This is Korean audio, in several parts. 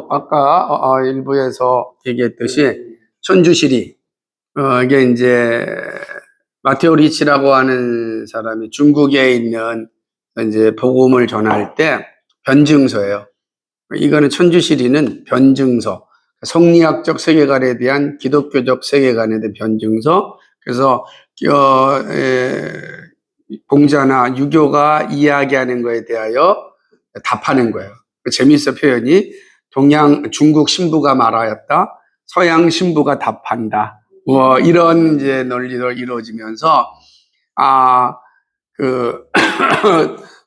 아까 일부에서 얘기했듯이 천주시리, 이게 이제 마테오 리치라고 하는 사람이 중국에 있는 이제 복음을 전할 때 변증서예요. 이거는 천주시리는 변증서, 성리학적 세계관에 대한 기독교적 세계관에 대한 변증서. 그래서 공자나 유교가 이야기하는 거에 대하여 답하는 거예요. 재미있어 표현이. 중국 신부가 말하였다, 서양 신부가 답한다. 뭐 이런 이제 논리로 이루어지면서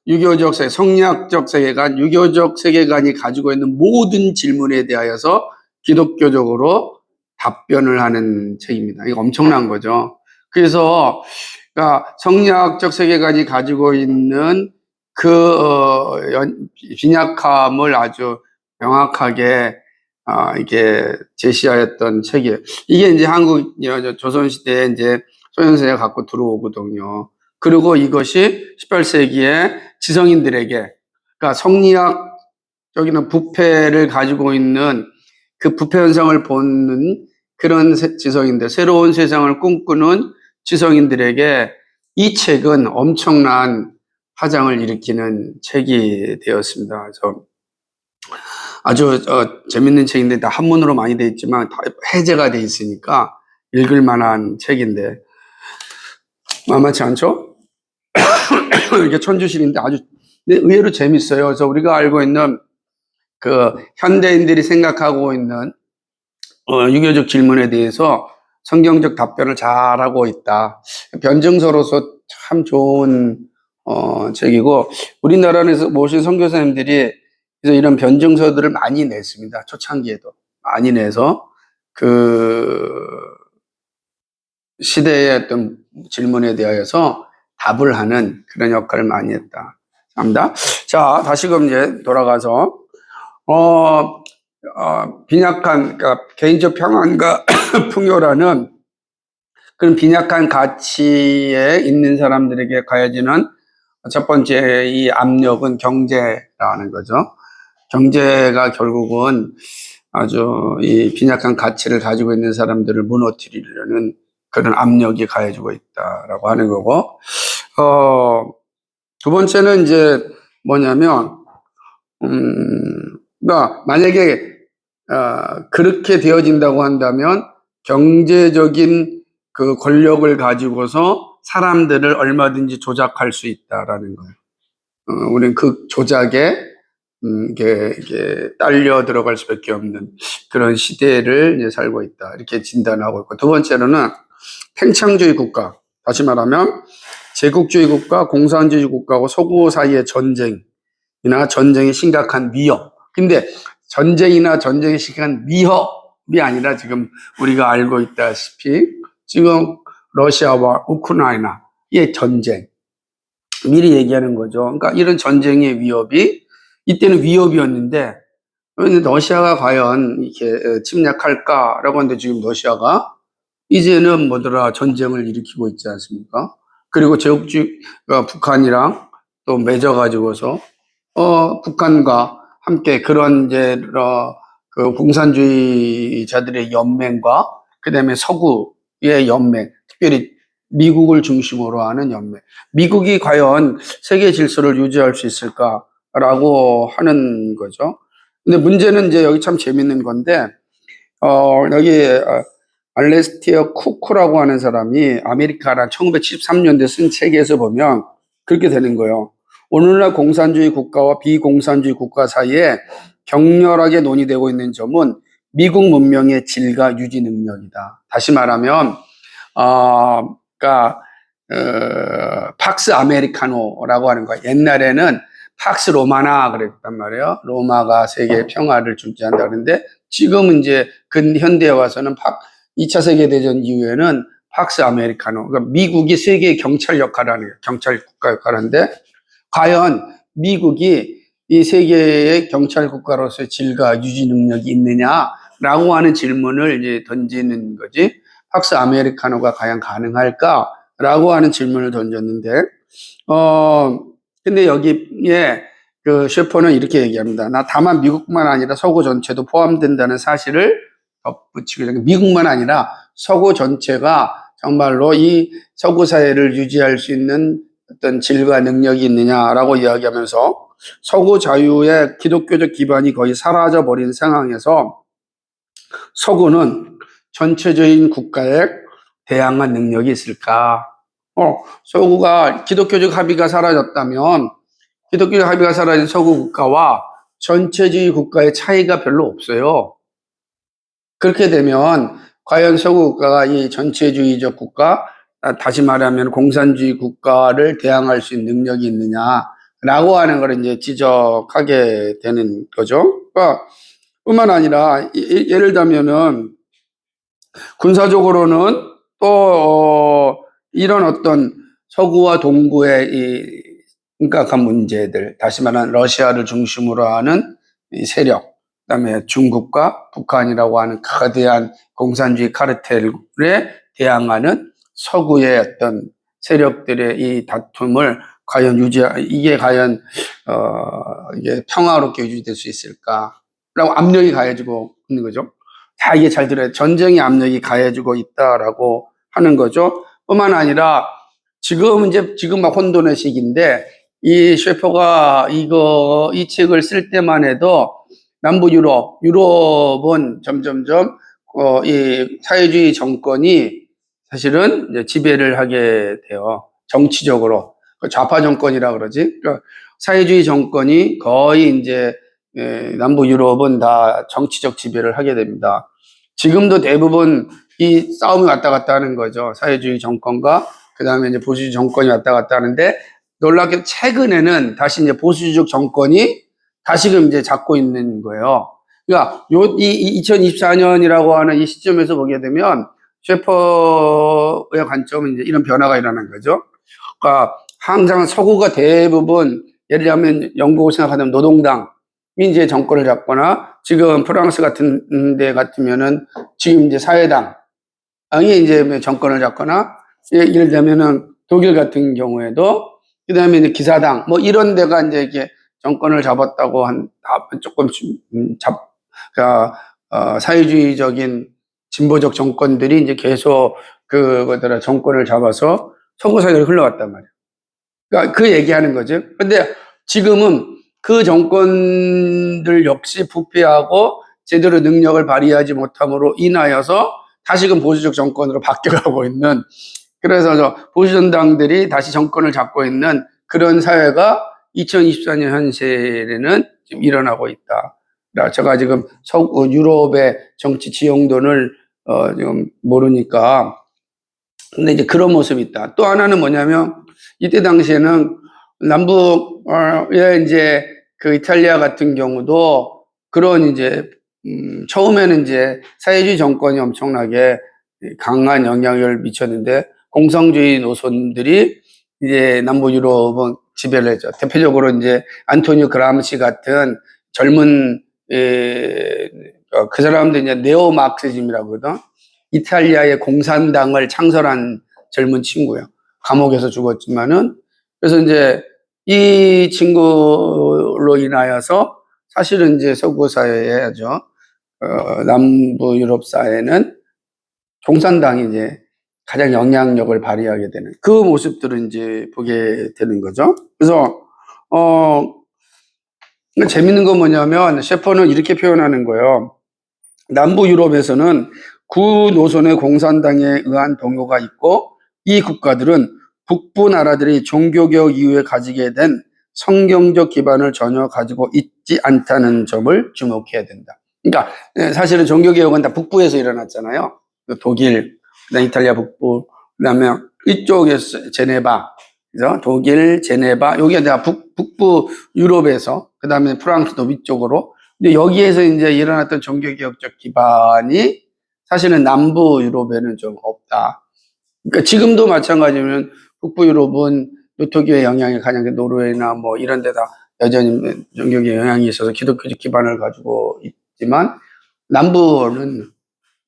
유교적 성리학적 세계관, 유교적 세계관이 가지고 있는 모든 질문에 대하여서 기독교적으로 답변을 하는 책입니다. 이거 엄청난 거죠. 그래서 그러니까 성리학적 세계관이 가지고 있는 빈약함을 아주 명확하게 이게 제시하였던 책이에요. 이게 이제 한국 조선시대에 이제 소현세가 갖고 들어오거든요. 그리고 이것이 18세기에 지성인들에게, 그러니까 성리학적인 부패를 가지고 있는 그 부패 현상을 보는 그런 지성인들, 새로운 세상을 꿈꾸는 지성인들에게 이 책은 엄청난 파장을 일으키는 책이 되었습니다. 그래서 아주 재밌는 책인데 다 한문으로 많이 되어 있지만 다 해제가 되어 있으니까 읽을 만한 책인데 만만치 않죠? 이게 천주시리인데 아주 의외로 재밌어요. 그래서 우리가 알고 있는 그 현대인들이 생각하고 있는 유교적 질문에 대해서 성경적 답변을 잘하고 있다. 변증서로서 참 좋은 책이고, 우리나라에서 모신 선교사님들이 그래서 이런 변증서들을 많이 냈습니다. 초창기에도 많이 내서 그 시대의 어떤 질문에 대하여서 답을 하는 그런 역할을 많이 했다. 합니다. 자, 다시금 이제 돌아가서 빈약한, 그러니까 개인적 평안과 풍요라는 그런 빈약한 가치에 있는 사람들에게 가해지는 첫 번째 이 압력은 경제라는 거죠. 경제가 결국은 아주 이 빈약한 가치를 가지고 있는 사람들을 무너뜨리려는 그런 압력이 가해지고 있다라고 하는 거고, 두 번째는 이제 뭐냐면, 그러니까 만약에 그렇게 되어진다고 한다면 경제적인 그 권력을 가지고서 사람들을 얼마든지 조작할 수 있다라는 거예요. 우리는 그 조작에 이게 딸려 들어갈 수밖에 없는 그런 시대를 이제 살고 있다, 이렇게 진단하고 있고, 두 번째로는 팽창주의 국가, 다시 말하면 제국주의 국가, 공산주의 국가하고 서구 사이의 전쟁이나 전쟁이 심각한 위협. 근데 전쟁이나 전쟁이 심각한 위협이 아니라 지금 우리가 알고 있다시피 지금 러시아와 우크라이나의 전쟁, 미리 얘기하는 거죠. 그러니까 이런 전쟁의 위협이 이때는 위협이었는데 러시아가 과연 이렇게 침략할까라고 하는데 지금 러시아가 이제는 뭐더라 전쟁을 일으키고 있지 않습니까? 그리고 제국주의 북한이랑 또 맺어가지고서 북한과 함께 그런 이제 그 공산주의자들의 연맹과 그다음에 서구의 연맹, 특별히 미국을 중심으로 하는 연맹. 미국이 과연 세계 질서를 유지할 수 있을까라고 하는 거죠. 근데 문제는 이제 여기 참 재밌는 건데, 여기 알레스티어 쿠크라고 하는 사람이 아메리카란 1973년도에 쓴 책에서 보면 그렇게 되는 거예요. 오늘날 공산주의 국가와 비공산주의 국가 사이에 격렬하게 논의되고 있는 점은 미국 문명의 질과 유지 능력이다. 다시 말하면, 그러니까 팍스 아메리카노라고 하는 거야. 옛날에는 팍스 로마나 그랬단 말이에요. 로마가 세계 평화를 중시한다 그러는데 지금은 이제 근현대에 와서는 2차 세계대전 이후에는 팍스 아메리카노, 그러니까 미국이 세계 경찰 역할을 하는 거예요. 경찰 국가 역할을 하는데 과연 미국이 이 세계의 경찰 국가로서의 질과 유지 능력이 있느냐라고 하는 질문을 이제 던지는 거지. 팍스 아메리카노가 과연 가능할까라고 하는 질문을 던졌는데, 근데 여기에 그 셰퍼는 이렇게 얘기합니다. 나 다만 미국만 아니라 서구 전체도 포함된다는 사실을 덧붙이고, 미국만 아니라 서구 전체가 정말로 이 서구 사회를 유지할 수 있는 어떤 질과 능력이 있느냐라고 이야기하면서 서구 자유의 기독교적 기반이 거의 사라져 버린 상황에서 서구는 전체적인 국가에 대항한 능력이 있을까? 서구가 기독교적 합의가 사라졌다면 기독교적 합의가 사라진 서구 국가와 전체주의 국가의 차이가 별로 없어요. 그렇게 되면 과연 서구 국가가 이 전체주의적 국가, 다시 말하면 공산주의 국가를 대항할 수 있는 능력이 있느냐라고 하는 걸 이제 지적하게 되는 거죠. 그러니까 뿐만 아니라 예를 들면은 군사적으로는 또 이런 어떤 서구와 동구의 이 심각한 문제들, 다시 말하면 러시아를 중심으로 하는 이 세력, 그다음에 중국과 북한이라고 하는 거대한 공산주의 카르텔에 대항하는 서구의 어떤 세력들의 이 다툼을 과연 이게 과연 이게 평화롭게 유지될 수 있을까라고 압력이 가해지고 있는 거죠. 자, 이게 잘 들어요. 전쟁의 압력이 가해지고 있다라고 하는 거죠. 뿐만 아니라 지금 막 혼돈의 시기인데 이 셰퍼가 이 책을 쓸 때만 해도 남부 유럽은 점점점 이 사회주의 정권이 사실은 이제 지배를 하게 돼요. 정치적으로 좌파 정권이라 그러지. 그러니까 사회주의 정권이 거의 이제 남부 유럽은 다 정치적 지배를 하게 됩니다. 지금도 대부분 이 싸움이 왔다 갔다 하는 거죠. 사회주의 정권과 그 다음에 이제 보수주의 정권이 왔다 갔다 하는데 놀랍게 최근에는 다시 이제 보수주의 정권이 다시금 이제 잡고 있는 거예요. 그러니까 이 2024년이라고 하는 이 시점에서 보게 되면 셰퍼의 관점은 이제 이런 변화가 일어난 거죠. 그러니까 항상 서구가 대부분 예를 들면 영국을 생각하면 노동당이 이제 정권을 잡거나 지금 프랑스 같은 데 같으면은 지금 이제 사회당이 이제 정권을 잡거나 예를 들면은 독일 같은 경우에도 그다음에 이제 기사당 뭐 이런 데가 이제 이렇게 정권을 잡았다고 조금 사회주의적인 진보적 정권들이 이제 계속 그것들의 정권을 잡아서 서구 사회를 흘러갔단 말이에요. 그러니까 그 얘기하는 거죠. 근데 지금은 그 정권들 역시 부패하고 제대로 능력을 발휘하지 못함으로 인하여서 다시금 보수적 정권으로 바뀌어가고 있는, 그래서 보수정당들이 다시 정권을 잡고 있는 그런 사회가 2024년 현실에는 지금 일어나고 있다. 제가 지금 유럽의 정치 지형론을 지금 모르니까, 근데 이제 그런 모습이 있다. 또 하나는 뭐냐면 이때 당시에는 남북에 이제 그 이탈리아 같은 경우도 그런 이제 처음에는 이제 사회주의 정권이 엄청나게 강한 영향을 미쳤는데 공산주의 노선들이 이제 남부 유럽은 지배를 했죠. 대표적으로 이제 안토니오 그람시 같은 젊은 그 사람들 이제 네오 마르크시즘이라고 하거든. 이탈리아의 공산당을 창설한 젊은 친구예요. 감옥에서 죽었지만은 그래서 이제 이 친구로 인하여서 사실은 이제 서구 사회에죠. 남부 유럽 사회는 공산당이 이제 가장 영향력을 발휘하게 되는 그 모습들을 이제 보게 되는 거죠. 그래서 재밌는 건 뭐냐면 셰퍼는 이렇게 표현하는 거예요. 남부 유럽에서는 구 노선의 공산당에 의한 동요가 있고 이 국가들은 북부 나라들이 종교개혁 이후에 가지게 된 성경적 기반을 전혀 가지고 있지 않다는 점을 주목해야 된다. 그러니까 사실은 종교개혁은 다 북부에서 일어났잖아요. 독일, 그다음 이탈리아 북부, 그다음에 이쪽에서 제네바, 그죠? 독일, 제네바, 여기가 다 북부 유럽에서, 그다음에 프랑스도 위쪽으로. 근데 여기에서 이제 일어났던 종교개혁적 기반이 사실은 남부 유럽에는 좀 없다. 그러니까 지금도 마찬가지면 북부 유럽은 루터교의 영향이 가장 노르웨이나 뭐 이런 데다 여전히 종교개혁 영향이 있어서 기독교적 기반을 가지고 있지만 남부는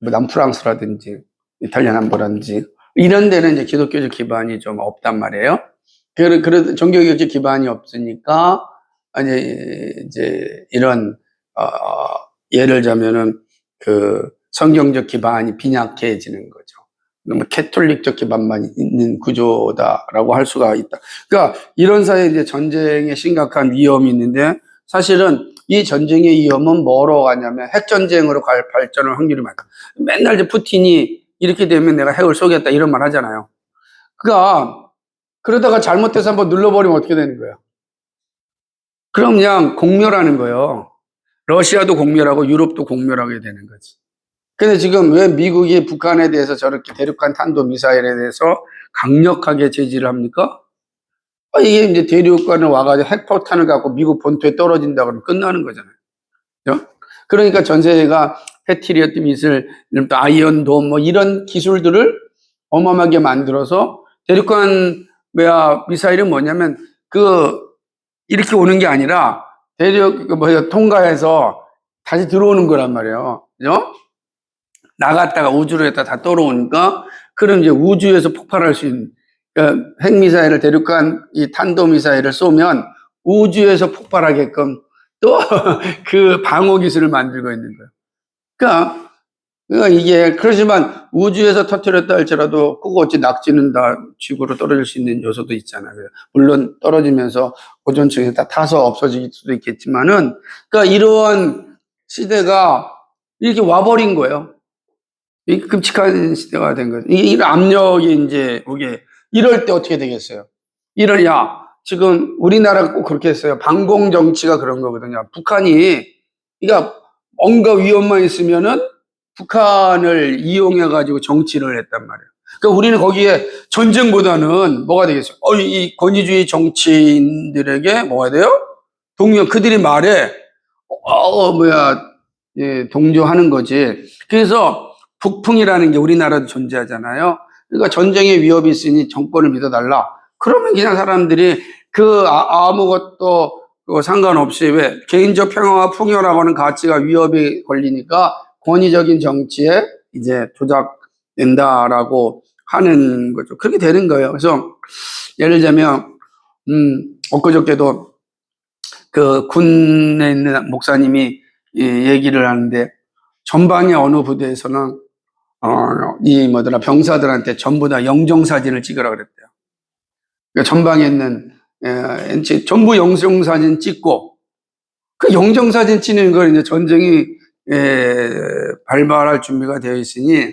뭐 남프랑스라든지 이탈리아 남부라든지 이런 데는 이제 기독교적 기반이 좀 없단 말이에요. 그래도 종교개혁적 기반이 없으니까 아니, 이제, 이런, 예를 들자면은, 성경적 기반이 빈약해지는 거죠. 너무 캐톨릭적 기반만 있는 구조다라고 할 수가 있다. 그러니까, 이런 사이에 이제 전쟁에 심각한 위험이 있는데, 사실은 이 전쟁의 위험은 뭐로 가냐면, 핵전쟁으로 갈 발전을 확률이 많다. 맨날 이제 푸틴이 이렇게 되면 내가 핵을 쏘겠다 이런 말 하잖아요. 그러니까, 그러다가 잘못해서 한번 눌러버리면 어떻게 되는 거예요? 그럼 그냥 공멸하는 거예요. 러시아도 공멸하고 유럽도 공멸하게 되는 거지. 근데 지금 왜 미국이 북한에 대해서 저렇게 대륙간 탄도 미사일에 대해서 강력하게 제지를 합니까? 이게 이제 대륙간을 와가지고 핵폭탄을 갖고 미국 본토에 떨어진다 그러면 끝나는 거잖아요. 그죠? 그러니까 전 세계가 패트리어트 미사일, 아이언돔 뭐 이런 기술들을 어마어마하게 만들어서 대륙간 미사일은 뭐냐면 이렇게 오는 게 아니라 통과해서 다시 들어오는 거란 말이에요. 그죠? 나갔다가 우주로 했다 다 떨어오니까 그럼 이제 우주에서 폭발할 수 있는 그러니까 핵미사일을 대륙간 이 탄도미사일을 쏘면 우주에서 폭발하게끔 또 그 방어 기술을 만들고 있는 거예요. 그러니까 이게 그렇지만 우주에서 터뜨렸다 할지라도 그거 어찌 낙지는 다 지구로 떨어질 수 있는 요소도 있잖아요. 물론 떨어지면서 오존층에 다 타서 없어질 수도 있겠지만은 그러니까 이러한 시대가 이렇게 와버린 거예요. 이 끔찍한 시대가 된 거죠. 이런 압력이 이제 오게 이럴 때 어떻게 되겠어요? 지금 우리나라가 꼭 그렇게 했어요. 반공 정치가 그런 거거든요. 북한이 그러니까 뭔가 위험만 있으면은 북한을 이용해 가지고 정치를 했단 말이에요. 그러니까 우리는 거기에 전쟁보다는 뭐가 되겠어요? 이 권위주의 정치인들에게 뭐가 돼요? 그들이 말에 동조하는 거지. 그래서 북풍이라는 게 우리나라도 존재하잖아요. 그러니까 전쟁의 위협이 있으니 정권을 믿어달라. 그러면 그냥 사람들이 아무것도 상관없이 왜 개인적 평화와 풍요라고 하는 가치가 위협이 걸리니까 권위적인 정치에 이제 조작된다라고 하는 거죠. 그렇게 되는 거예요. 그래서 예를 들자면 엊그저께도 군에 있는 목사님이 얘기를 하는데 전방의 어느 부대에서는 병사들한테 전부 다 영정사진을 찍으라 그랬대요. 그러니까 전방에 있는 전부 영정사진 찍고 그 영정사진 찍는 걸 이제 전쟁이 발발할 준비가 되어 있으니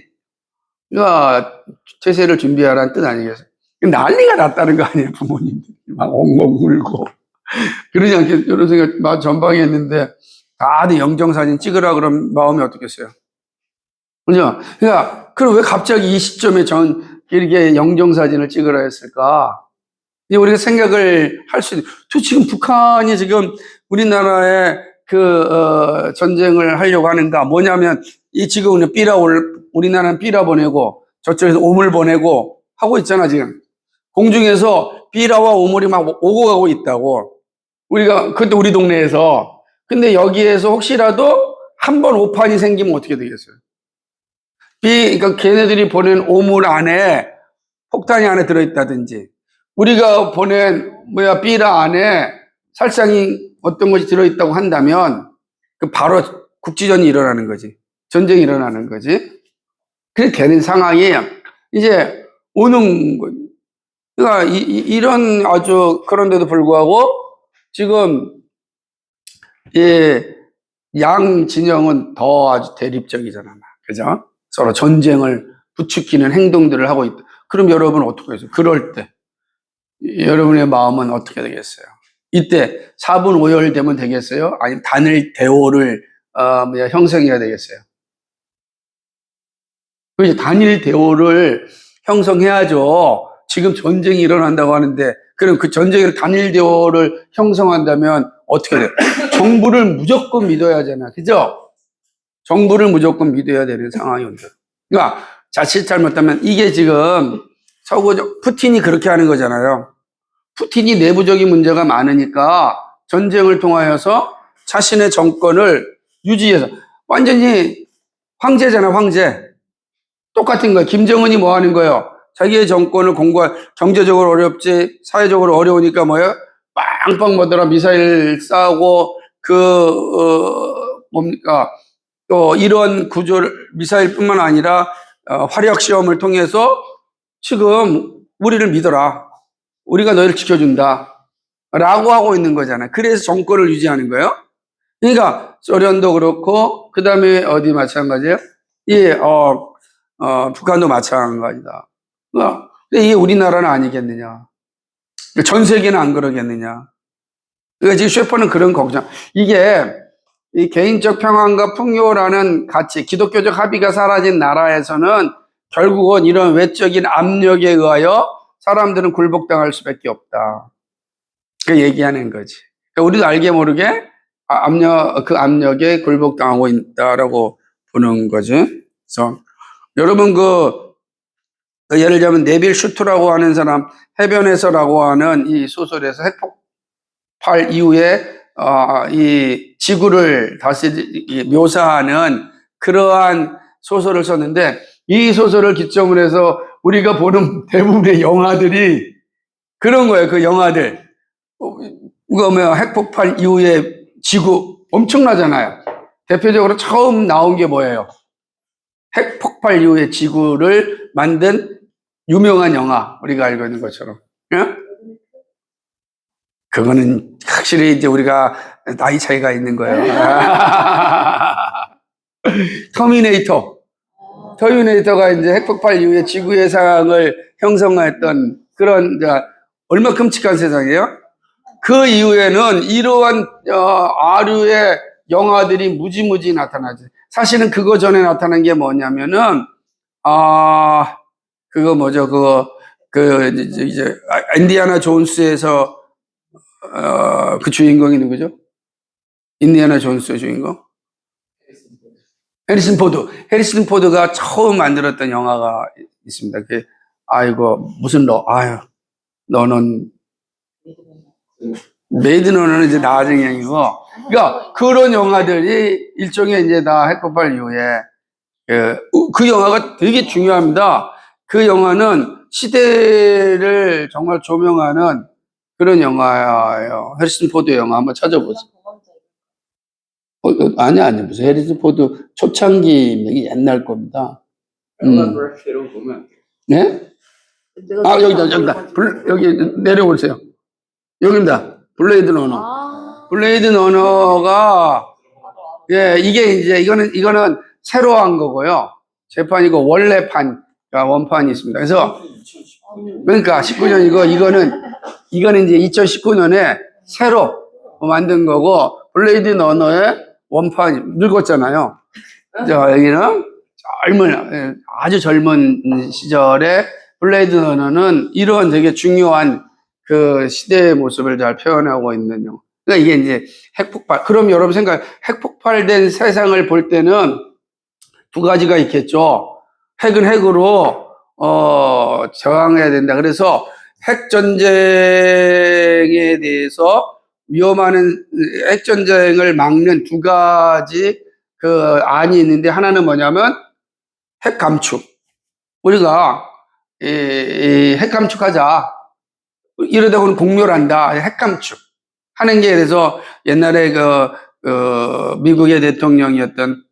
그러니까 태세를 준비하라는 뜻 아니겠어요? 난리가 났다는 거 아니에요, 부모님들이 막 엉엉 울고 그러지 않게 이런 생각 전방에 있는데 다들 영정사진 찍으라 그러면 마음이 어떻겠어요? 그죠? 그러니까 그럼 왜 갑자기 이 시점에 이렇게 영정사진을 찍으라 했을까? 이제 우리가 생각을 할 수 있는. 지금 북한이 지금 우리나라에 전쟁을 하려고 하는가? 뭐냐면 지금 우리나라는 삐라 보내고 저쪽에서 오물 보내고 하고 있잖아 지금. 공중에서 삐라와 오물이 막 오고 가고 있다고. 그때 우리 동네에서. 근데 여기에서 혹시라도 한 번 오판이 생기면 어떻게 되겠어요? 그러니까 걔네들이 보낸 오물 안에 폭탄이 안에 들어있다든지 우리가 보낸 삐라 안에 살상이 어떤 것이 들어있다고 한다면 바로 국지전이 일어나는 거지. 전쟁이 일어나는 거지. 그렇게 되는 상황이 이제 오는 거지. 그러니까 이런 아주 그런데도 불구하고 지금 양 진영은 더 아주 대립적이잖아. 그죠? 서로 전쟁을 부추기는 행동들을 하고 있다. 그럼 여러분 어떻게 해요? 그럴 때 여러분의 마음은 어떻게 되겠어요? 이때 4분 5열 되면 되겠어요? 아니면 단일 대오를 형성해야 되겠어요? 그렇죠. 단일 대오를 형성해야죠. 지금 전쟁이 일어난다고 하는데 그럼 그 전쟁을 단일 대오를 형성한다면 어떻게 돼요? 정부를 무조건 믿어야 하잖아. 그죠? 정부를 무조건 믿어야 되는 상황이 온다. 그러니까 자칫 잘못하면 이게 지금 푸틴이 그렇게 하는 거잖아요. 푸틴이 내부적인 문제가 많으니까 전쟁을 통하여서 자신의 정권을 유지해서 완전히 황제잖아, 황제. 똑같은 거예요. 김정은이 뭐 하는 거예요? 자기의 정권을 경제적으로 어렵지, 사회적으로 어려우니까 뭐예요? 막 빵빵 뭐더라 미사일 쏴고 뭡니까 또 이런 구조를 미사일뿐만 아니라 화력 시험을 통해서 지금 우리를 믿어라. 우리가 너희를 지켜준다. 라고 하고 있는 거잖아요. 그래서 정권을 유지하는 거예요. 그러니까 소련도 그렇고 그 다음에 어디 마찬가지예요? 예, 북한도 마찬가지다. 근데 이게 우리나라는 아니겠느냐? 전 세계는 안 그러겠느냐? 그러니까 지금 셰퍼는 그런 걱정. 이게 이 개인적 평안과 풍요라는 가치, 기독교적 합의가 사라진 나라에서는 결국은 이런 외적인 압력에 의하여 사람들은 굴복당할 수밖에 없다. 그 얘기하는 거지. 그러니까 우리도 알게 모르게 그 압력에 굴복당하고 있다라고 보는 거지. 그래서 여러분 예를 들면 네빌 슈트라고 하는 사람 해변에서라고 하는 이 소설에서 핵폭발 이후에 이 지구를 다시 묘사하는 그러한 소설을 썼는데 이 소설을 기점으로 해서 우리가 보는 대부분의 영화들이 그런 거예요. 그 영화들. 핵폭발 이후에 지구 엄청나잖아요. 대표적으로 처음 나온 게 뭐예요? 핵폭발 이후에 지구를 만든 유명한 영화. 우리가 알고 있는 것처럼. 예? 그거는 확실히 이제 우리가 나이 차이가 있는 거예요. 터미네이터가 이제 핵폭발 이후에 지구의 상황을 형성했던 그런, 얼마 끔찍한 세상이에요? 그 이후에는 이러한, 아류의 영화들이 무지무지 나타나지. 사실은 그거 전에 나타난 게 뭐냐면은, 그거 뭐죠, 이제, 인디아나 존스에서, 그 주인공이 누구죠? 인디아나 존스의 주인공? 해리슨 포드가 처음 만들었던 영화가 있습니다. 너는, 메이드 러너는 이제 나중에 얘기고, 그러니까 그런 영화들이 일종의 이제 다 핵폭발 이후에, 그 영화가 되게 중요합니다. 그 영화는 시대를 정말 조명하는 그런 영화예요. 해리슨 포드 영화 한번 찾아보세요. 아니, 무슨 해리슨 포드 초창기 옛날 겁니다. 네? 여기다. 여기 내려오세요. 여기입니다. 블레이드 러너. 블레이드 러너가, 이게 이제, 이거는 새로 한 거고요. 재판이고, 원래판, 원판이 있습니다. 그래서, 그러니까 19년이고, 이거는 이제 2019년에 새로 만든 거고, 블레이드 러너의 원판이 늙었잖아요. 여기는 아주 젊은 시절에 블레이드 러너는 이런 되게 중요한 그 시대의 모습을 잘 표현하고 있는 영화. 그러니까 이게 이제 핵폭발. 그럼 여러분 핵폭발된 세상을 볼 때는 두 가지가 있겠죠. 핵은 핵으로, 저항해야 된다. 그래서 핵전쟁에 대해서 위험한 핵전쟁을 막는 두 가지 안이 있는데 하나는 뭐냐면 핵 감축. 우리가 핵 감축하자. 이러다 보면 공멸한다. 핵 감축. 하는 게 그래서 옛날에 미국의 대통령이었던,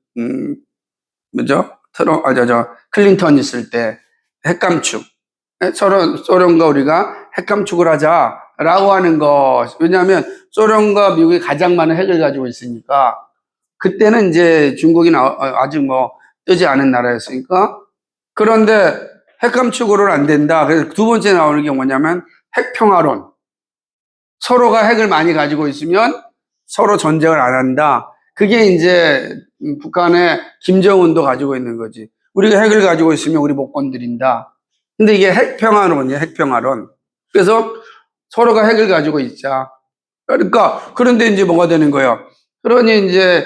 클린턴 있을 때 핵 감축. 소련과 우리가 핵 감축을 하자라고 하는 것. 왜냐하면 소련과 미국이 가장 많은 핵을 가지고 있으니까 그때는 이제 중국이 아직 뜨지 않은 나라였으니까. 그런데 핵 감축으로는 안 된다. 그래서 두 번째 나오는 게 뭐냐면 핵 평화론. 서로가 핵을 많이 가지고 있으면 서로 전쟁을 안 한다. 그게 이제 북한의 김정은도 가지고 있는 거지. 우리가 핵을 가지고 있으면 우리 못 건드린다. 근데 이게 핵평화론이에요. 핵평화론. 그래서 서로가 핵을 가지고 있자. 그러니까 그런데 이제 뭐가 되는 거예요? 그러니 이제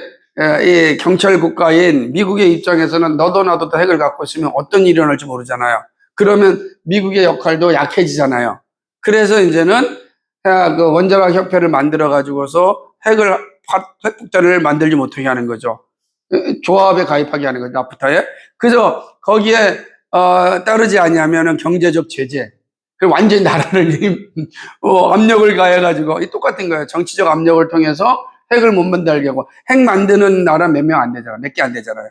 이 경찰 국가인 미국의 입장에서는 너도 나도 다 핵을 갖고 있으면 어떤 일이 일어날지 모르잖아요. 그러면 미국의 역할도 약해지잖아요. 그래서 이제는 그 원자력 협회를 만들어 가지고서 핵폭탄을 만들지 못하게 하는 거죠. 조합에 가입하게 하는 거죠. 나프타에. 그래서 거기에 따르지 않냐면은 경제적 제재. 완전히 나라를 압력을 가해가지고 똑같은 거예요. 정치적 압력을 통해서 핵을 못 만들게 하고 핵 만드는 나라 몇 명 안 되잖아요. 몇 개 안 되잖아요.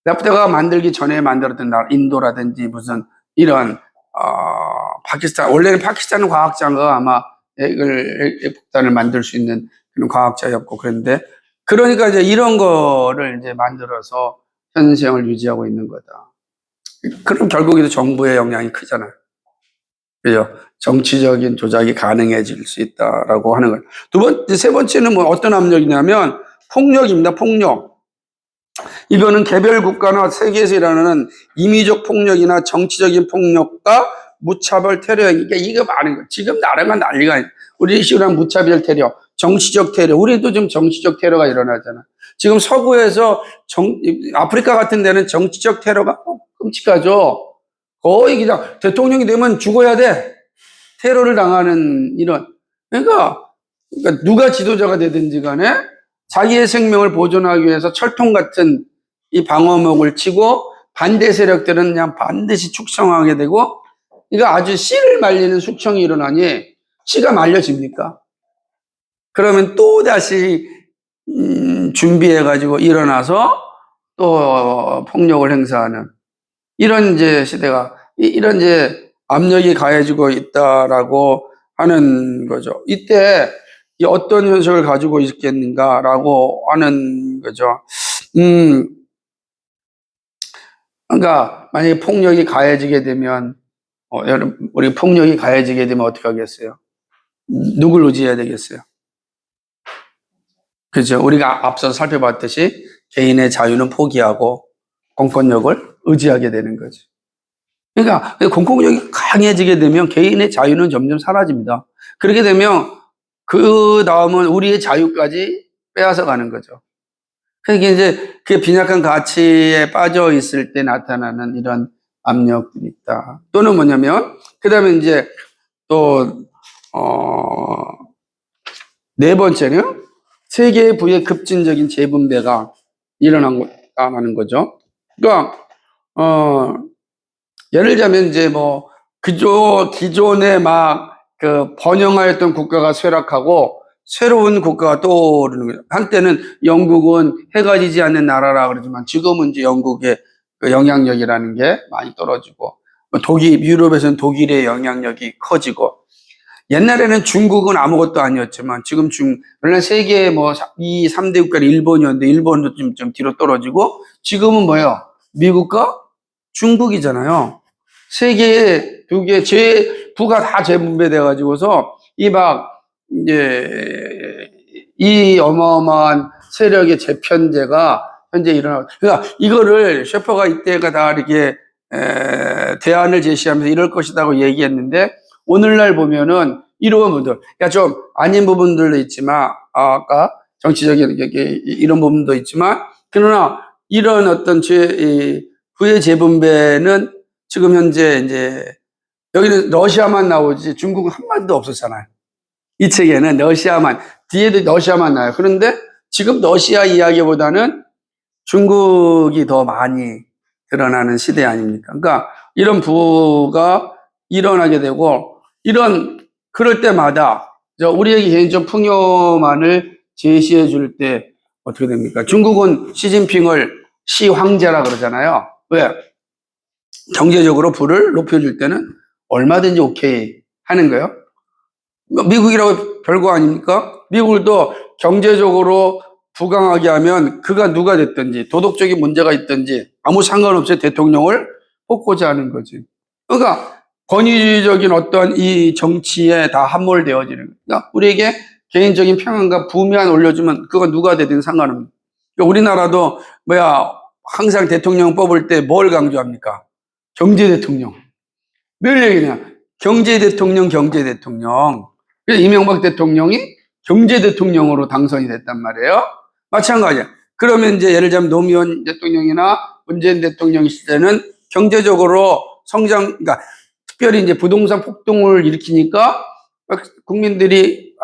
나프타가 만들기 전에 만들었던 나라 인도라든지 무슨 이런 파키스탄 원래는 파키스탄 과학자가 아마 핵폭탄을 만들 수 있는 그런 과학자였고 그런데 그러니까 이제 이런 거를 이제 만들어서 현생을 유지하고 있는 거다. 그럼 결국에도 정부의 영향이 크잖아요. 그죠? 정치적인 조작이 가능해질 수 있다라고 하는 거예요. 세 번째는 뭐 어떤 압력이냐면 폭력입니다. 폭력. 이거는 개별 국가나 세계에서 일어나는 임의적 폭력이나 정치적인 폭력과 무차별 테러. 그러니까 이거 많은 거예요. 지금 나라가 난리가 아니에요. 우리 식으로 무차별 테러, 정치적 테러. 우리도 좀 정치적 테러가 일어나잖아. 지금 서구에서 아프리카 같은 데는 정치적 테러가 끔찍하죠. 거의 그냥 대통령이 되면 죽어야 돼. 테러를 당하는 이런. 그러니까 누가 지도자가 되든지 간에 자기의 생명을 보존하기 위해서 철통 같은 이 방어목을 치고 반대 세력들은 그냥 반드시 축성하게 되고 이거 아주 씨를 말리는 숙청이 일어나니 씨가 말려집니까? 그러면 또 다시 준비해가지고 일어나서 또 폭력을 행사하는 이런 이제 시대가 이런 이제 압력이 가해지고 있다라고 하는 거죠. 이때 어떤 현실을 가지고 있겠는가라고 하는 거죠. 그러니까 만약에 폭력이 가해지게 되면 여러분 우리 폭력이 가해지게 되면 어떻게 하겠어요? 누굴 의지해야 되겠어요? 그죠? 우리가 앞서 살펴봤듯이 개인의 자유는 포기하고 공권력을 의지하게 되는 거죠. 그러니까 공권력이 강해지게 되면 개인의 자유는 점점 사라집니다. 그렇게 되면 그 다음은 우리의 자유까지 빼앗아 가는 거죠. 그러니까 이제 그 빈약한 가치에 빠져 있을 때 나타나는 이런 압력들이 있다. 또는 뭐냐면 그 다음에 이제 또 네 번째는 세계 부의 급진적인 재분배가 일어나는 거죠. 그러니까 예를 들자면 이제 뭐 기존에 막 그 번영하였던 국가가 쇠락하고 새로운 국가가 떠오르는 거예요. 한때는 영국은 해가 지지 않는 나라라 그러지만 지금은 이제 영국의 그 영향력이라는 게 많이 떨어지고 유럽에서는 독일의 영향력이 커지고 옛날에는 중국은 아무것도 아니었지만 지금 원래 세계 뭐 2, 3대 국가는 일본이었는데 일본도 좀 뒤로 떨어지고 지금은 뭐예요? 미국과 중국이잖아요. 세계에 두 개, 부가 다 재분배돼 가지고서 이 어마어마한 세력의 재편제가 현재 일어나고, 그러니까 이거를 셰퍼가 이때가 다 이렇게 대안을 제시하면서 이럴 것이라고 얘기했는데 오늘날 보면은 이런 부분들, 그러니까 좀 아닌 부분들도 있지만 아까 정치적인 이런 부분도 있지만 그러나 이런 어떤 부의 재분배는 지금 현재 이제 여기는 러시아만 나오지 중국은 한 마디도 없었잖아요. 이 책에는 러시아만, 뒤에도 러시아만 나와요. 그런데 지금 러시아 이야기보다는 중국이 더 많이 드러나는 시대 아닙니까? 그러니까 이런 부가 일어나게 되고 그럴 때마다 우리에게 개인적 풍요만을 제시해 줄 때 어떻게 됩니까? 중국은 시진핑을 시황제라 그러잖아요. 왜? 경제적으로 부를 높여줄 때는 얼마든지 오케이 하는 거예요. 미국이라고 별거 아닙니까? 미국도 경제적으로 부강하게 하면 그가 누가 됐든지 도덕적인 문제가 있든지 아무 상관없이 대통령을 뽑고자 하는 거지. 그러니까 권위적인 어떤 이 정치에 다 함몰되어지는 거예요. 그러니까 우리에게 개인적인 평안과 부만 올려주면 그가 누가 되든 상관없는. 그러니까 우리나라도 항상 대통령 뽑을 때 뭘 강조합니까? 경제 대통령. 늘 얘기냐? 경제 대통령. 그래서 이명박 대통령이 경제 대통령으로 당선이 됐단 말이에요. 마찬가지야. 그러면 이제 예를 들자면 노무현 대통령이나 문재인 대통령 시대는 경제적으로 그러니까 특별히 이제 부동산 폭등을 일으키니까 국민들이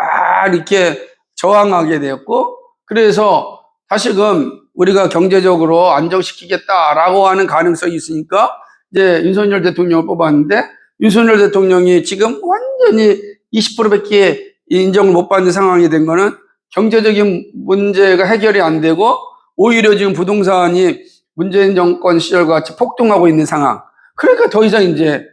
이렇게 저항하게 되었고, 그래서 다시금 우리가 경제적으로 안정시키겠다라고 하는 가능성이 있으니까 이제 윤석열 대통령을 뽑았는데 윤석열 대통령이 지금 완전히 20%밖에 인정을 못 받는 상황이 된 거는 경제적인 문제가 해결이 안 되고 오히려 지금 부동산이 문재인 정권 시절과 같이 폭등하고 있는 상황. 그러니까 더 이상 이제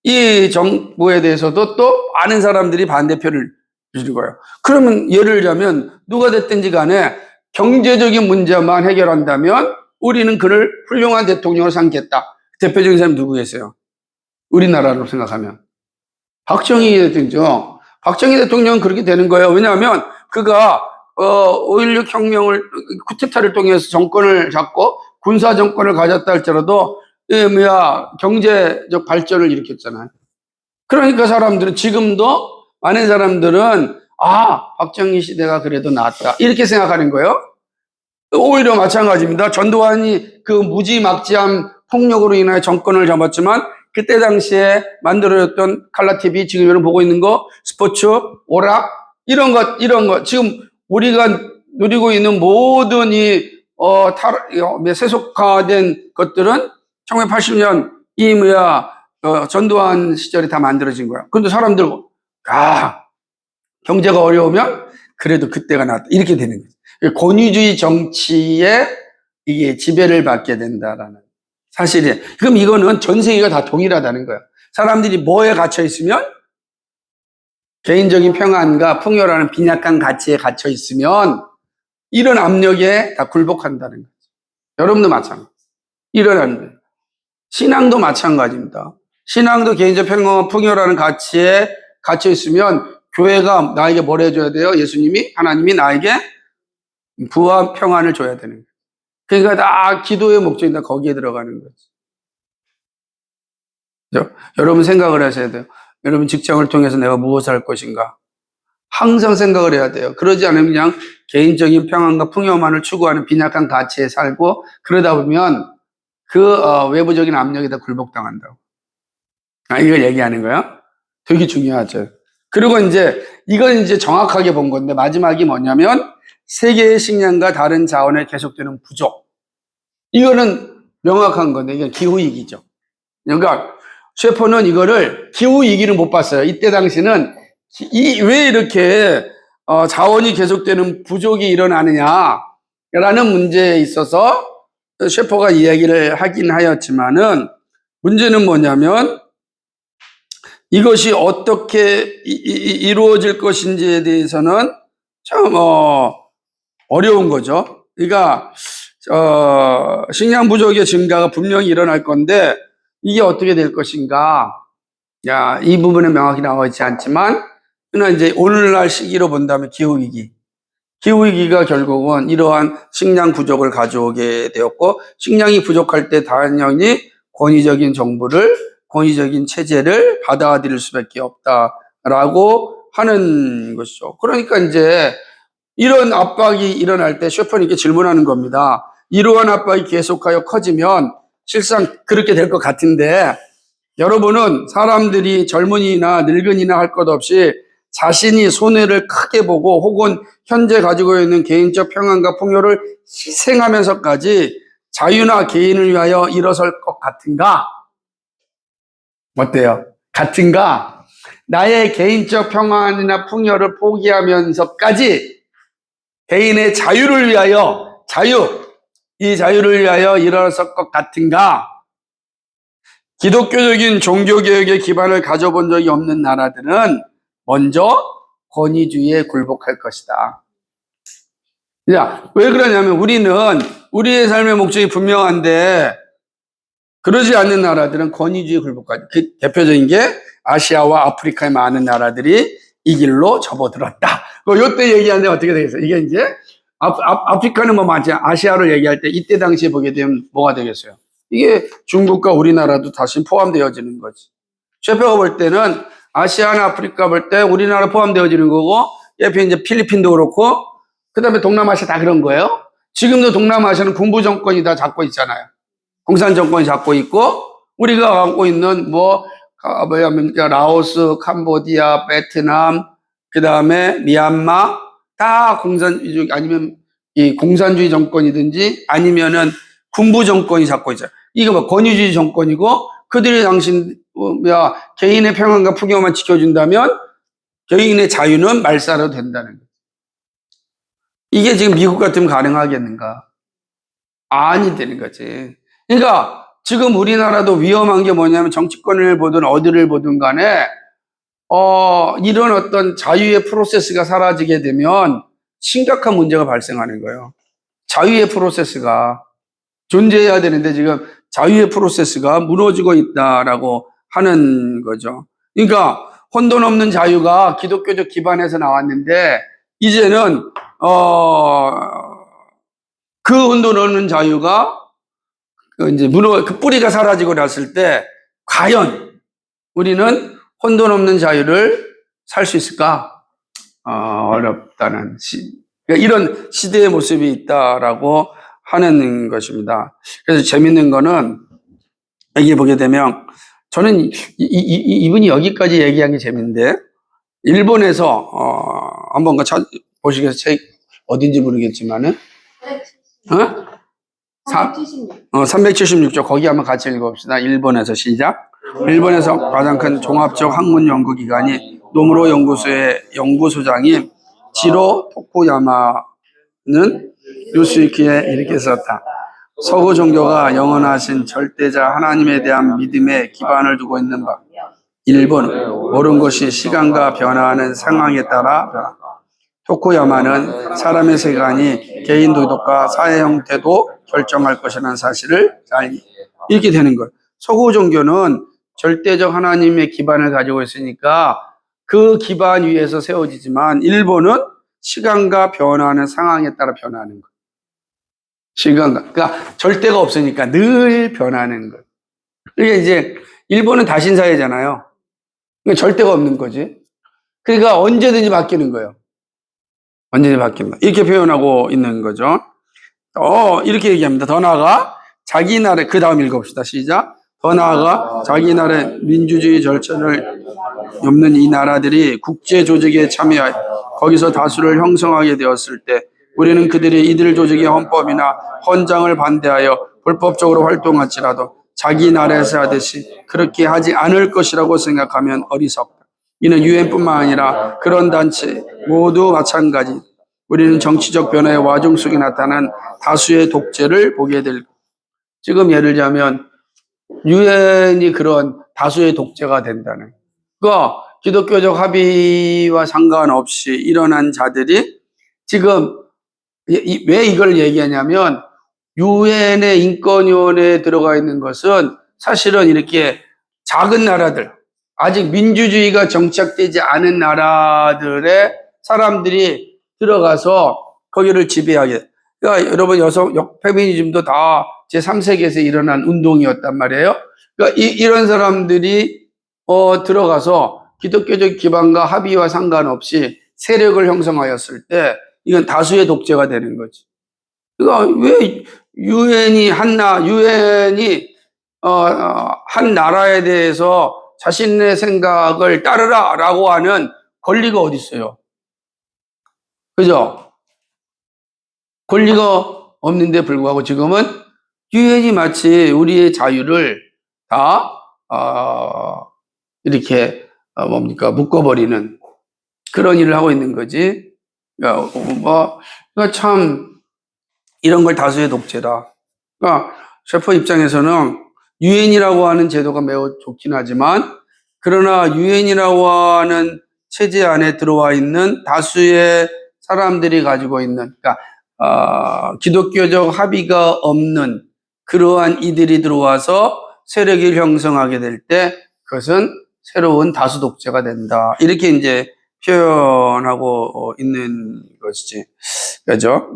이 정부에 대해서도 또 많은 사람들이 반대표를 주는 거예요. 그러면 예를 들자면 누가 됐든지 간에 경제적인 문제만 해결한다면 우리는 그를 훌륭한 대통령을 삼겠다. 대표적인 사람이 누구겠어요? 우리나라로 생각하면. 박정희 대통령이죠. 박정희 대통령은 그렇게 되는 거예요. 왜냐하면 그가 5.16 혁명을, 쿠데타를 통해서 정권을 잡고 군사 정권을 가졌다 할지라도 경제적 발전을 일으켰잖아요. 그러니까 사람들은 지금도 많은 사람들은 박정희 시대가 그래도 낫다 이렇게 생각하는 거예요. 오히려 마찬가지입니다. 전두환이 그 무지막지한 폭력으로 인하여 정권을 잡았지만 그때 당시에 만들어졌던 칼라TV, 지금 여러분 보고 있는 거, 스포츠, 오락, 이런 것, 지금 우리가 누리고 있는 모든 세속화된 것들은 1980년 전두환 시절에 다 만들어진 거야. 근데 사람들, 경제가 어려우면 그래도 그때가 낫다. 이렇게 되는 거죠. 권위주의 정치에 이게 지배를 받게 된다라는 사실이에요. 그럼 이거는 전 세계가 다 동일하다는 거예요. 사람들이 뭐에 갇혀 있으면 개인적인 평안과 풍요라는 빈약한 가치에 갇혀 있으면 이런 압력에 다 굴복한다는 거죠. 여러분도 마찬가지. 일어나는 거예요. 신앙도 마찬가지입니다. 신앙도 개인적 평안과 풍요라는 가치에 갇혀 있으면 교회가 나에게 뭘 해줘야 돼요? 예수님이, 하나님이 나에게 부와 평안을 줘야 되는 거예요. 그러니까 다 기도의 목적이 다 거기에 들어가는 거죠. 그렇죠? 여러분 생각을 하셔야 돼요. 여러분 직장을 통해서 내가 무엇을 할 것인가? 항상 생각을 해야 돼요. 그러지 않으면 그냥 개인적인 평안과 풍요만을 추구하는 빈약한 가치에 살고 그러다 보면 외부적인 압력에 다 굴복당한다고. 이걸 얘기하는 거예요? 되게 중요하죠. 그리고 이건 이제 정확하게 본 건데 마지막이 뭐냐면 세계의 식량과 다른 자원에 계속되는 부족. 이거는 명확한 건데 이게 기후위기죠. 그러니까 셰퍼는 이거를 기후위기는 못 봤어요. 이때 당시는 왜 이렇게 자원이 계속되는 부족이 일어나느냐라는 문제에 있어서 셰퍼가 이야기를 하긴 하였지만은 문제는 뭐냐면 이것이 어떻게 이루어질 것인지에 대해서는 참 어려운 거죠. 그러니까 식량 부족의 증가가 분명히 일어날 건데 이게 어떻게 될 것인가? 이 부분은 명확히 나와 있지 않지만 그러나 이제 오늘날 시기로 본다면 기후위기가 결국은 이러한 식량 부족을 가져오게 되었고 식량이 부족할 때 당연히 권위적인 체제를 받아들일 수밖에 없다라고 하는 것이죠. 그러니까 이제 이런 압박이 일어날 때 셰퍼는 이렇게 질문하는 겁니다. 이러한 압박이 계속하여 커지면 실상 그렇게 될 것 같은데 여러분은 사람들이 젊은이나 늙은이나 할 것 없이 자신이 손해를 크게 보고 혹은 현재 가지고 있는 개인적 평안과 풍요를 희생하면서까지 자유나 개인을 위하여 일어설 것 같은가? 어때요? 같은가? 나의 개인적 평안이나 풍요를 포기하면서까지 개인의 자유를 위하여 이 자유를 위하여 일어설 것 같은가? 기독교적인 종교개혁의 기반을 가져본 적이 없는 나라들은 먼저 권위주의에 굴복할 것이다. 자, 왜 그러냐면 우리의 삶의 목적이 분명한데 그러지 않는 나라들은 권위주의에 굴복하죠. 그 대표적인 게 아시아와 아프리카의 많은 나라들이 이 길로 접어들었다. 요때 얘기하는데 어떻게 되겠어요? 이게 이제 아프리카는 뭐 맞지 아시아를 얘기할 때 이때 당시에 보게 되면 뭐가 되겠어요? 이게 중국과 우리나라도 다시 포함되어지는 거지. 셰퍼가 볼 때는 아시아나 아프리카 볼 때 우리나라 포함되어지는 거고 옆에 이제 필리핀도 그렇고 그다음에 동남아시아 다 그런 거예요. 지금도 동남아시아는 군부 정권이 다 잡고 있잖아요. 공산 정권이 잡고 있고 우리가 갖고 있는 라오스, 캄보디아, 베트남, 그다음에 미얀마 다 공산주의 아니면 이 공산주의 정권이든지 아니면은 군부 정권이 잡고 있어요. 이거 권위주의 정권이고 그들이 당신 개인의 평안과 풍요만 지켜준다면 개인의 자유는 말살로 된다는 거예요. 이게 지금 미국 같으면 가능하겠는가? 아니 되는 거지. 그러니까 지금 우리나라도 위험한 게 뭐냐면 정치권을 보든 어디를 보든 간에 이런 어떤 자유의 프로세스가 사라지게 되면 심각한 문제가 발생하는 거예요. 자유의 프로세스가 존재해야 되는데 지금 자유의 프로세스가 무너지고 있다라고 하는 거죠. 그러니까 혼돈 없는 자유가 기독교적 기반에서 나왔는데 이제는 그 혼돈 없는 자유가 이제 그 뿌리가 사라지고 났을 때 과연 우리는 혼돈 없는 자유를 살 수 있을까? 어렵다는 그러니까 이런 시대의 모습이 있다라고 하는 것입니다. 그래서 재밌는 거는 여기 보게 되면 저는 이분이 여기까지 얘기한 게 재밌는데 일본에서 한번 보시겠어요? 책 어딘지 모르겠지만은 376조 거기 한번 같이 읽어봅시다. 일본에서 시작. 일본에서 가장 큰 종합적 학문 연구기관이 노무로 연구소의 연구소장인 지로 토쿠야마는 뉴스위키에 이렇게 썼다. 서구 종교가 영원하신 절대자 하나님에 대한 믿음에 기반을 두고 있는 바 일본은 모든 것이 시간과 변화하는 상황에 따라 변화. 토쿠야마는 사람의 세간이 개인 도덕과 사회 형태도 결정할 것이라는 사실을 알기. 이렇게 되는 거예요. 서구 종교는 절대적 하나님의 기반을 가지고 있으니까 그 기반 위에서 세워지지만 일본은 시간과 변화하는 상황에 따라 변하는 거예요. 시간과. 그러니까 절대가 없으니까 늘 변하는 거예요. 그러니까 이제 일본은 다신사회잖아요. 그러니까 절대가 없는 거지. 그러니까 언제든지 바뀌는 거예요. 완전히 바뀐다. 이렇게 표현하고 있는 거죠. 이렇게 얘기합니다. 더 나아가 자기 나라, 그 다음 읽어봅시다. 시작. 더 나아가 자기 나라의 민주주의 절차를 엮는 이 나라들이 국제 조직에 참여하여 거기서 다수를 형성하게 되었을 때 우리는 그들이 이들 조직의 헌법이나 헌장을 반대하여 불법적으로 활동할지라도 자기 나라에서 하듯이 그렇게 하지 않을 것이라고 생각하면 어리석다. 이는 유엔뿐만 아니라 그런 단체 모두 마찬가지. 우리는 정치적 변화의 와중 속에 나타난 다수의 독재를 보게 될. 지금 예를 들자면 유엔이 그런 다수의 독재가 된다는. 그러니까 기독교적 합의와 상관없이 일어난 자들이 지금 왜 이걸 얘기하냐면 유엔의 인권위원회에 들어가 있는 것은 사실은 이렇게 작은 나라들, 아직 민주주의가 정착되지 않은 나라들의 사람들이 들어가서 거기를 지배하게. 그러니까 여러분 페미니즘도 다 제3세기에서 일어난 운동이었단 말이에요. 그러니까 이런 사람들이 들어가서 기독교적 기반과 합의와 상관없이 세력을 형성하였을 때 이건 다수의 독재가 되는 거지. 그러니까 왜 유엔이 한 나라에 대해서 자신의 생각을 따르라라고 하는 권리가 어디 있어요? 그죠? 권리가 없는데 불구하고 지금은 유엔이 마치 우리의 자유를 다 이렇게 묶어버리는 그런 일을 하고 있는 거지. 그러니까 참 이런 걸 다수의 독재다. 그러니까 셰퍼 입장에서는 유엔이라고 하는 제도가 매우 좋긴 하지만 그러나 유엔이라고 하는 체제 안에 들어와 있는 다수의 사람들이 가지고 있는 그러니까 기독교적 합의가 없는 그러한 이들이 들어와서 세력을 형성하게 될 때 그것은 새로운 다수 독재가 된다. 이렇게 이제 표현하고 있는 것이지. 그죠?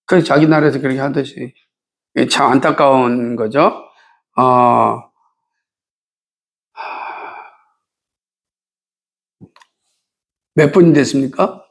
그 자기 나라에서 그렇게 하듯이. 참 안타까운 거죠. 몇 분이 됐습니까?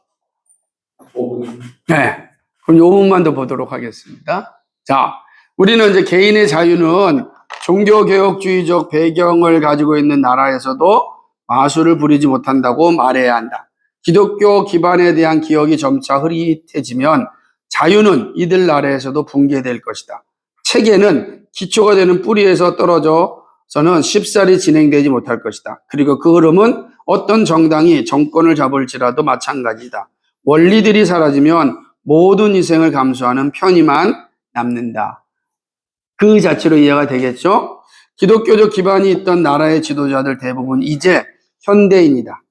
5분. 네. 그럼 요 부분만 더 보도록 하겠습니다. 자, 우리는 이제 개인의 자유는 종교개혁주의적 배경을 가지고 있는 나라에서도 마술을 부리지 못한다고 말해야 한다. 기독교 기반에 대한 기억이 점차 흐릿해지면 자유는 이들 나라에서도 붕괴될 것이다. 세계는 기초가 되는 뿌리에서 떨어져서는 쉽사리 진행되지 못할 것이다. 그리고 그 흐름은 어떤 정당이 정권을 잡을지라도 마찬가지다. 원리들이 사라지면 모든 희생을 감수하는 편의만 남는다. 그 자체로 이해가 되겠죠? 기독교적 기반이 있던 나라의 지도자들 대부분 이제 현대인이다.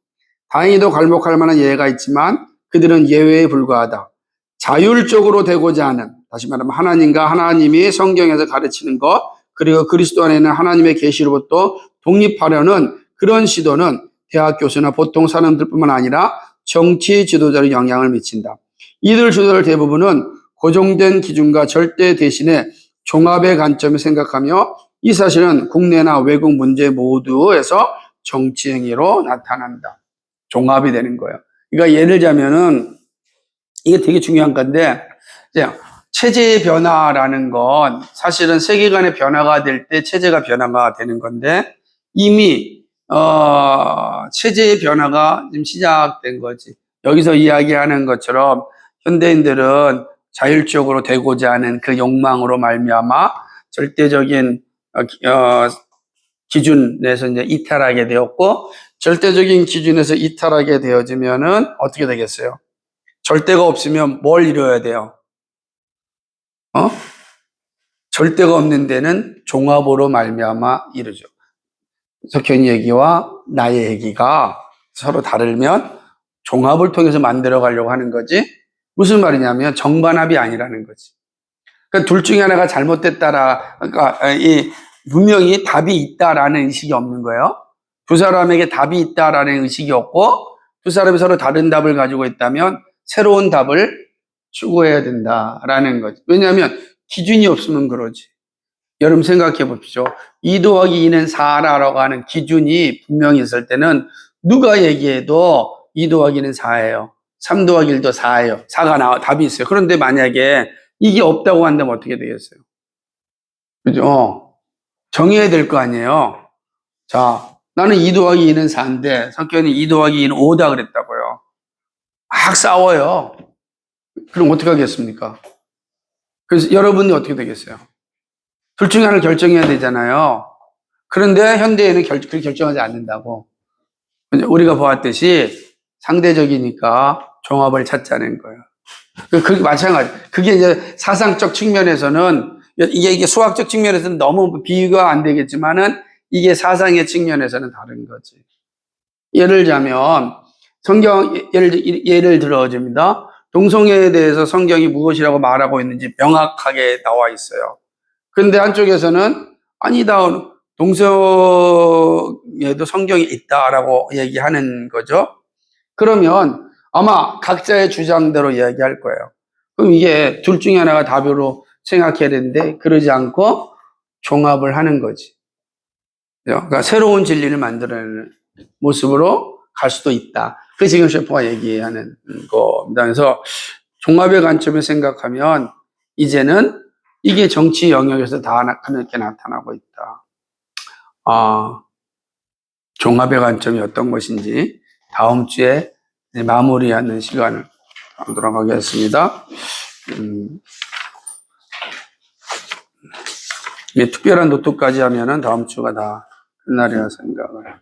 다행히도 괄목할 만한 예외가 있지만 그들은 예외에 불과하다. 자율적으로 되고자 하는, 다시 말하면 하나님과 하나님이 성경에서 가르치는 것, 그리고 그리스도 안에 있는 하나님의 계시로부터 독립하려는 그런 시도는 대학 교수나 보통 사람들뿐만 아니라 정치 지도자의 영향을 미친다. 이들 지도자들 대부분은 고정된 기준과 절대 대신에 종합의 관점을 생각하며 이 사실은 국내나 외국 문제 모두에서 정치 행위로 나타난다. 종합이 되는 거예요. 그러니까 예를 들자면은 이게 되게 중요한 건데, 체제의 변화라는 건 사실은 세계관의 변화가 될 때 체제가 변화가 되는 건데 이미 체제의 변화가 지금 시작된 거지. 여기서 이야기하는 것처럼 현대인들은 자율적으로 되고자 하는 그 욕망으로 말미암아 절대적인 기준에서 이제 이탈하게 되었고, 절대적인 기준에서 이탈하게 되어지면은 어떻게 되겠어요? 절대가 없으면 뭘 이뤄야 돼요? 절대가 없는 데는 종합으로 말미암아 이루죠. 석현이 얘기와 나의 얘기가 서로 다르면 종합을 통해서 만들어 가려고 하는 거지. 무슨 말이냐면 정반합이 아니라는 거지. 그러니까 둘 중에 하나가 잘못됐다라, 그러니까 분명히 답이 있다라는 의식이 없는 거예요. 두 사람에게 답이 있다라는 의식이 없고 두 사람이 서로 다른 답을 가지고 있다면 새로운 답을 추구해야 된다라는 거지. 왜냐하면 기준이 없으면 그러지. 여러분 생각해 보십시오. 2 더하기 2는 4라고 하는 기준이 분명히 있을 때는 누가 얘기해도 2 더하기 2는 4예요. 3 더하기 1도 4예요. 4가 답이 있어요. 그런데 만약에 이게 없다고 한다면 어떻게 되겠어요? 그죠? 정해야 될 거 아니에요. 자, 나는 2 더하기 2는 4인데 성격이 2 더하기 2는 5다 그랬다고요. 막 싸워요. 그럼 어떻게 하겠습니까? 그래서 여러분이 어떻게 되겠어요? 둘 중에 하나를 결정해야 되잖아요. 그런데 현대에는 그렇게 결정하지 않는다고. 우리가 보았듯이 상대적이니까 종합을 찾자는 거예요. 그게 마찬가지. 그게 이제 사상적 측면에서는 이게 수학적 측면에서는 너무 비유가 안 되겠지만은 이게 사상의 측면에서는 다른 거지. 예를 들자면 성경 예를 들어줍니다. 동성애에 대해서 성경이 무엇이라고 말하고 있는지 명확하게 나와 있어요. 그런데 한쪽에서는 아니다. 동성애도 성경이 있다라고 얘기하는 거죠. 그러면 아마 각자의 주장대로 이야기할 거예요. 그럼 이게 둘 중에 하나가 답으로 생각해야 되는데 그러지 않고 종합을 하는 거지. 그러니까 새로운 진리를 만들어내는 모습으로 갈 수도 있다. 그게 지금 셰퍼가 얘기하는 겁니다. 그래서 종합의 관점을 생각하면 이제는 이게 정치 영역에서 다 그렇게 나타나고 있다. 종합의 관점이 어떤 것인지 다음 주에 마무리하는 시간을 갖도록 하겠습니다. 특별한 노트까지 하면은 다음 주가 다 끝날이라 생각을.